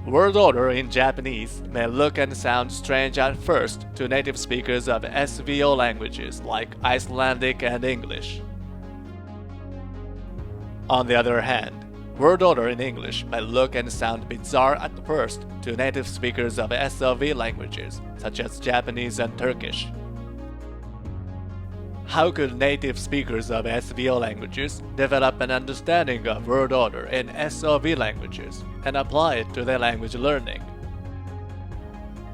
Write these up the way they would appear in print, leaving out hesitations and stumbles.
Word order in Japanese may look and sound strange at first to native speakers of SVO languages like Icelandic and English. On the other hand, word order in English may look and sound bizarre at first to native speakers of SLV languages such as Japanese and Turkish. How could native speakers of SVO languages develop an understanding of word order in SLV languages and apply it to their language learning?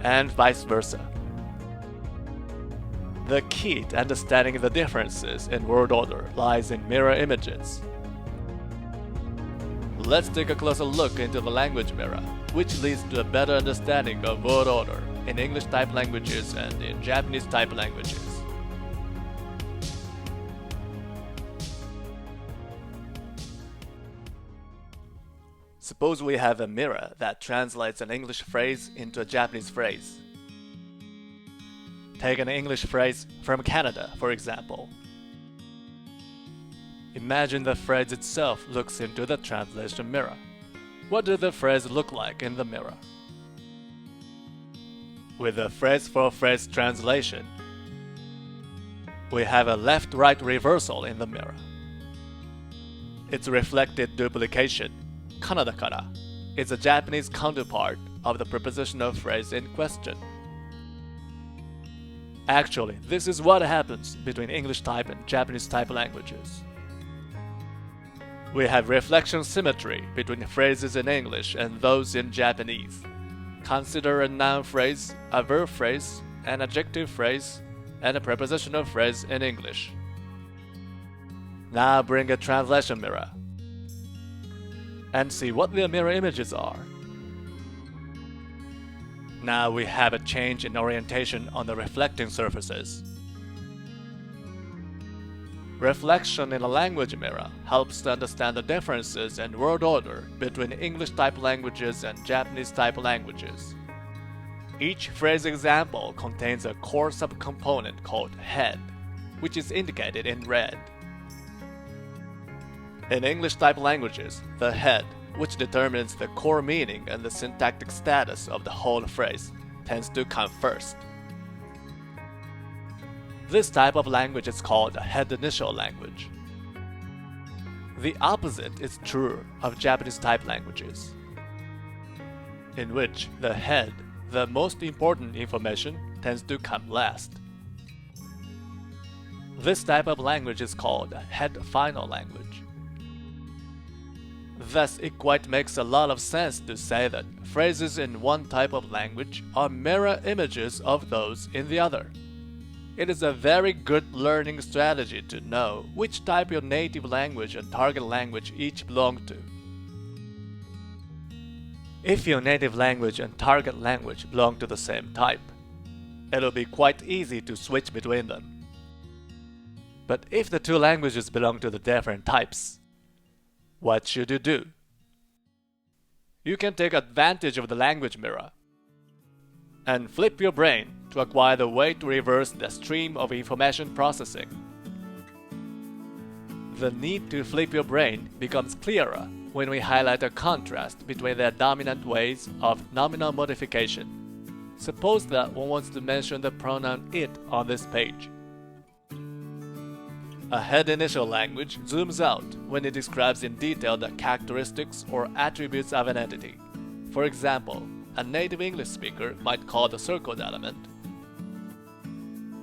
And vice versa. The key to understanding the differences in word order lies in mirror images. Let's take a closer look into the language mirror, which leads to a better understanding of word order in English type languages and in Japanese type languages. Suppose we have a mirror that translates an English phrase into a Japanese phrase. Take an English phrase from Canada, for example. Imagine the phrase itself looks into the translation mirror. What does the phrase look like in the mirror? With a phrase-for-phrase translation, we have a left-right reversal in the mirror. Its reflected duplication, kanada-kara, is a Japanese counterpart of the prepositional phrase in question. Actually, this is what happens between English type and Japanese type languages. We have reflection symmetry between phrases in English and those in Japanese. Consider a noun phrase, a verb phrase, an adjective phrase, and a prepositional phrase in English. Now bring a translation mirror and see what the mirror images are. Now we have a change in orientation on the reflecting surfaces. Reflection in a language mirror helps to understand the differences in word order between English-type languages and Japanese-type languages. Each phrase example contains a core subcomponent called head, which is indicated in red. In English-type languages, the head, which determines the core meaning and the syntactic status of the whole phrase, tends to come first. This type of language is called a head-initial language. The opposite is true of Japanese-type languages, in which the head, the most important information, tends to come last. This type of language is called a head-final language. Thus, it quite makes a lot of sense to say that phrases in one type of language are mirror images of those in the other. It is a very good learning strategy to know which type your native language and target language each belong to. If your native language and target language belong to the same type, it'll be quite easy to switch between them. But if the two languages belong to the different types, what should you do? You can take advantage of the language mirror and flip your brain to acquire the way to reverse the stream of information processing. The need to flip your brain becomes clearer when we highlight a contrast between their dominant ways of nominal modification. Suppose that one wants to mention the pronoun it on this page. A head-initial language zooms out when it describes in detail the characteristics or attributes of an entity. For example, a native English speaker might call the circled element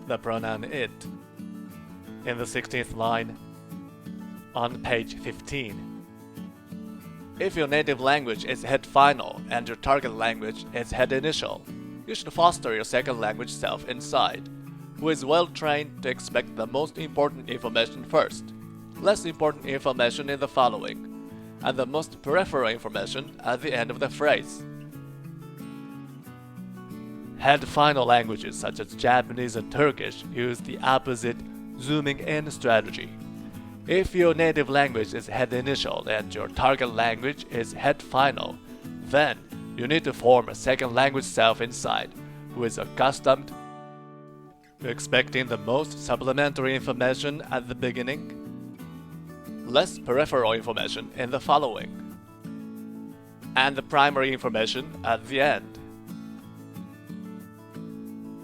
the pronoun it. In the 16th line, on page 15. If your native language is head-final and your target language is head-initial, you should foster your second language self inside, who is well trained to expect the most important information first, less important information in the following, and the most peripheral information at the end of the phrase. Head-final languages such as Japanese and Turkish use the opposite zooming in strategy. If your native language is head-initial and your target language is head-final, then you need to form a second language self inside, who is accustomed to expecting the most supplementary information at the beginning, less peripheral information in the following. and the primary information at the end.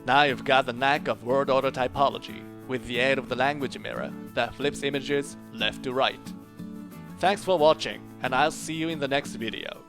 Now you've got the knack of word order typology with the aid of the language mirror that flips images left to right. Thanks for watching, and I'll see you in the next video.